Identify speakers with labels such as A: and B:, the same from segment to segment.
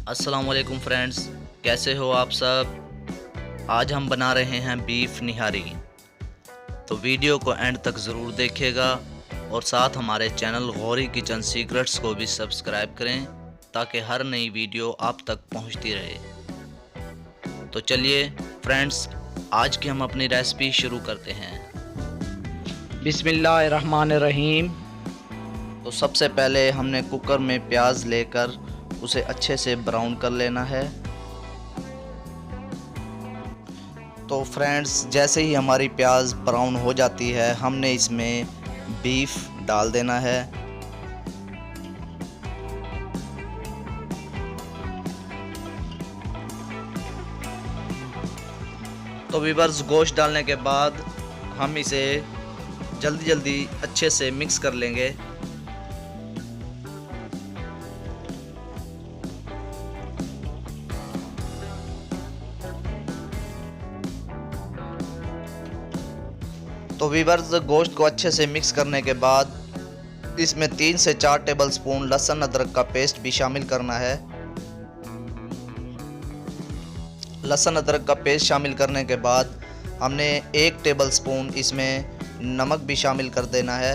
A: अस्सलाम वालेकुम फ्रेंड्स, कैसे हो आप सब। आज हम बना रहे हैं बीफ निहारी। तो वीडियो को एंड तक ज़रूर देखिएगा और साथ हमारे चैनल गौरी किचन सीक्रेट्स को भी सब्सक्राइब करें ताकि हर नई वीडियो आप तक पहुंचती रहे। तो चलिए फ्रेंड्स, आज की हम अपनी रेसिपी शुरू करते हैं।
B: बिस्मिल्लाहिर्रहमानिर्रहीम।
A: तो सबसे पहले हमने कुकर में प्याज लेकर उसे अच्छे से ब्राउन कर लेना है। तो फ्रेंड्स, जैसे ही हमारी प्याज ब्राउन हो जाती है हमने इसमें बीफ डाल देना है। तो व्यूअर्स, गोश्त डालने के बाद हम इसे जल्दी अच्छे से मिक्स कर लेंगे। तो व्यूअर्स, गोश्त को अच्छे से मिक्स करने के बाद इसमें 3 से 4 टेबलस्पून लहसुन अदरक का पेस्ट भी शामिल करना है। लहसुन अदरक का पेस्ट शामिल करने के बाद हमने 1 टेबलस्पून इसमें नमक भी शामिल कर देना है।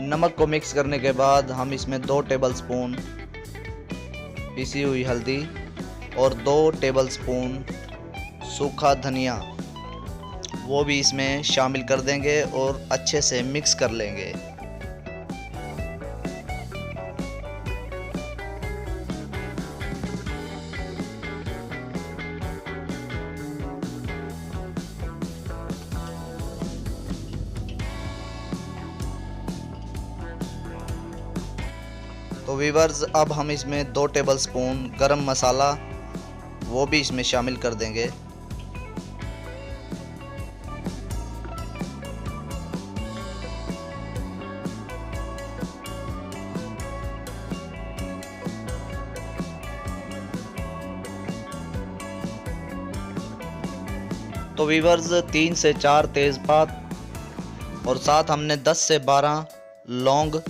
A: नमक को मिक्स करने के बाद हम इसमें 2 टेबलस्पून पिसी हुई हल्दी और 2 टेबलस्पून सूखा धनिया वो भी इसमें शामिल कर देंगे और अच्छे से मिक्स कर लेंगे। तो व्यूअर्स, अब हम इसमें 2 टेबलस्पून गरम मसाला वो भी इसमें शामिल कर देंगे। तो व्यूअर्स, 3 से 4 तेज़पात और साथ हमने 10 से 12 लौंग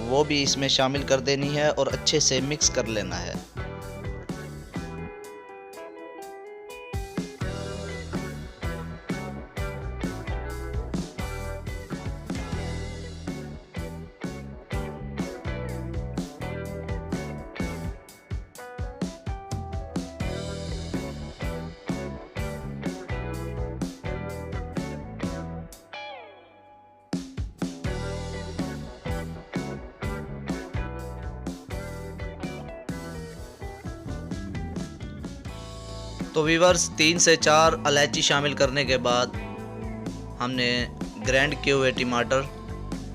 A: वो भी इसमें शामिल कर देनी है और अच्छे से मिक्स कर लेना है। तो व्यूअर्स, 3 से 4 इलायची शामिल करने के बाद हमने ग्राइंड किए हुए टमाटर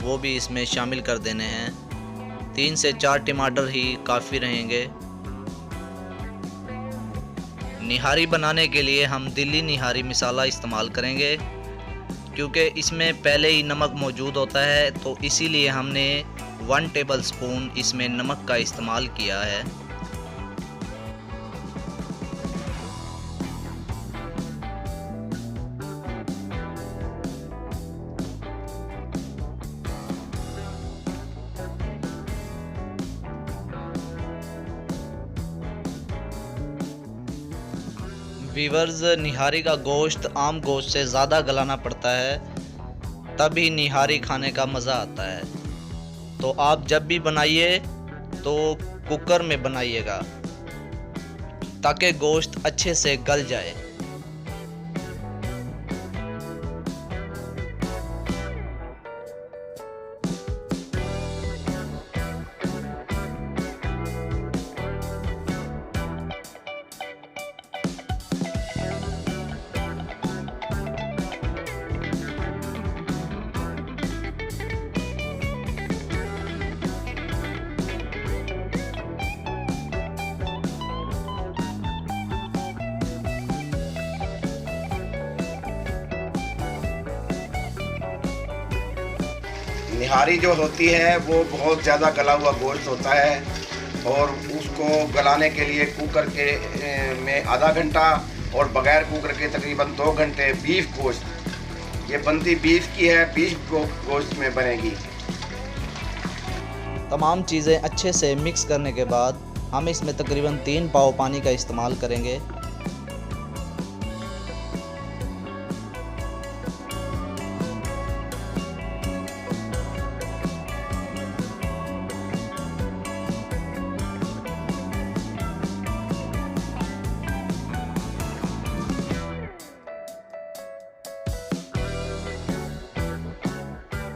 A: वो भी इसमें शामिल कर देने हैं। 3 से 4 टमाटर ही काफ़ी रहेंगे। निहारी बनाने के लिए हम दिल्ली निहारी मसाला इस्तेमाल करेंगे क्योंकि इसमें पहले ही नमक मौजूद होता है, तो इसीलिए हमने 1 टेबलस्पून इसमें नमक का इस्तेमाल किया है। व्यूअर्स, निहारी का गोश्त आम गोश्त से ज़्यादा गलाना पड़ता है, तभी निहारी खाने का मज़ा आता है। तो आप जब भी बनाइए तो कुकर में बनाइएगा ताकि गोश्त अच्छे से गल जाए।
C: निहारी जो होती है वो बहुत ज़्यादा गला हुआ गोश्त होता है,
B: और उसको गलाने के लिए कुकर के में आधा घंटा और बगैर कुकर के तकरीबन 2 घंटे। बीफ गोश्त ये बनती बीफ की है, बीफ गोश्त में बनेगी।
A: तमाम चीज़ें अच्छे से मिक्स करने के बाद हम इसमें तकरीबन 3 पाव पानी का इस्तेमाल करेंगे।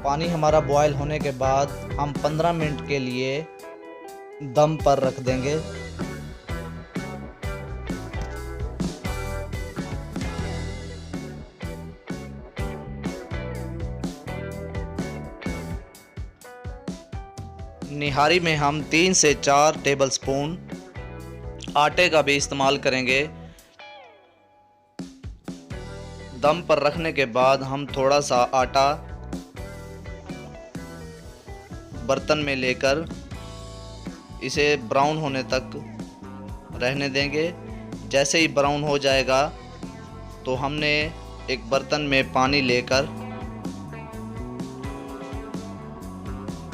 A: पानी हमारा बॉयल होने के बाद हम 15 मिनट के लिए दम पर रख देंगे। निहारी में हम 3 से 4 टेबलस्पून आटे का भी इस्तेमाल करेंगे। दम पर रखने के बाद हम थोड़ा सा आटा बर्तन में लेकर इसे ब्राउन होने तक रहने देंगे। जैसे ही ब्राउन हो जाएगा तो हमने एक बर्तन में पानी लेकर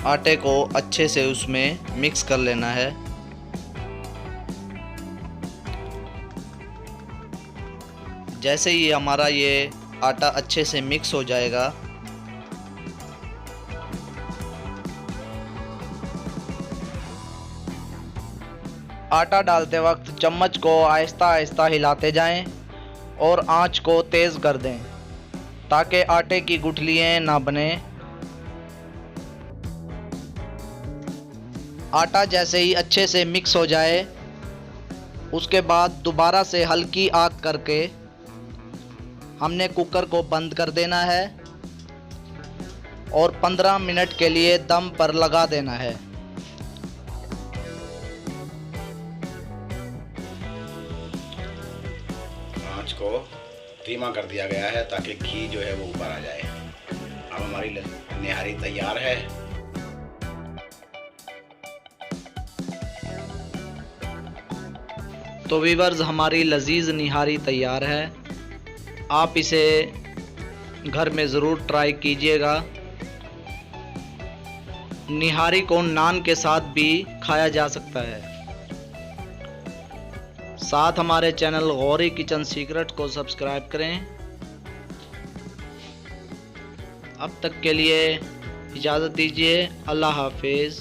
A: आटे को अच्छे से उसमें मिक्स कर लेना है। जैसे ही हमारा ये आटा अच्छे से मिक्स हो जाएगा आटा डालते वक्त चम्मच को आहिस्ता आहिस्ता हिलाते जाएं और आंच को तेज़ कर दें ताकि आटे की गुठलियाँ ना बने। आटा जैसे ही अच्छे से मिक्स हो जाए उसके बाद दोबारा से हल्की आग करके हमने कुकर को बंद कर देना है और 15 मिनट के लिए दम पर लगा देना है।
B: आंच को धीमा कर दिया गया है ताकि घी जो है वो ऊपर आ जाए। अब हमारी निहारी तैयार है।
A: तो व्यूअर्स हमारी लजीज निहारी तैयार है। आप इसे घर में ज़रूर ट्राई कीजिएगा। निहारी को नान के साथ भी खाया जा सकता है। साथ हमारे चैनल गौरी किचन सीक्रेट को सब्सक्राइब करें। अब तक के लिए इजाज़त दीजिए। अल्लाह हाफिज़।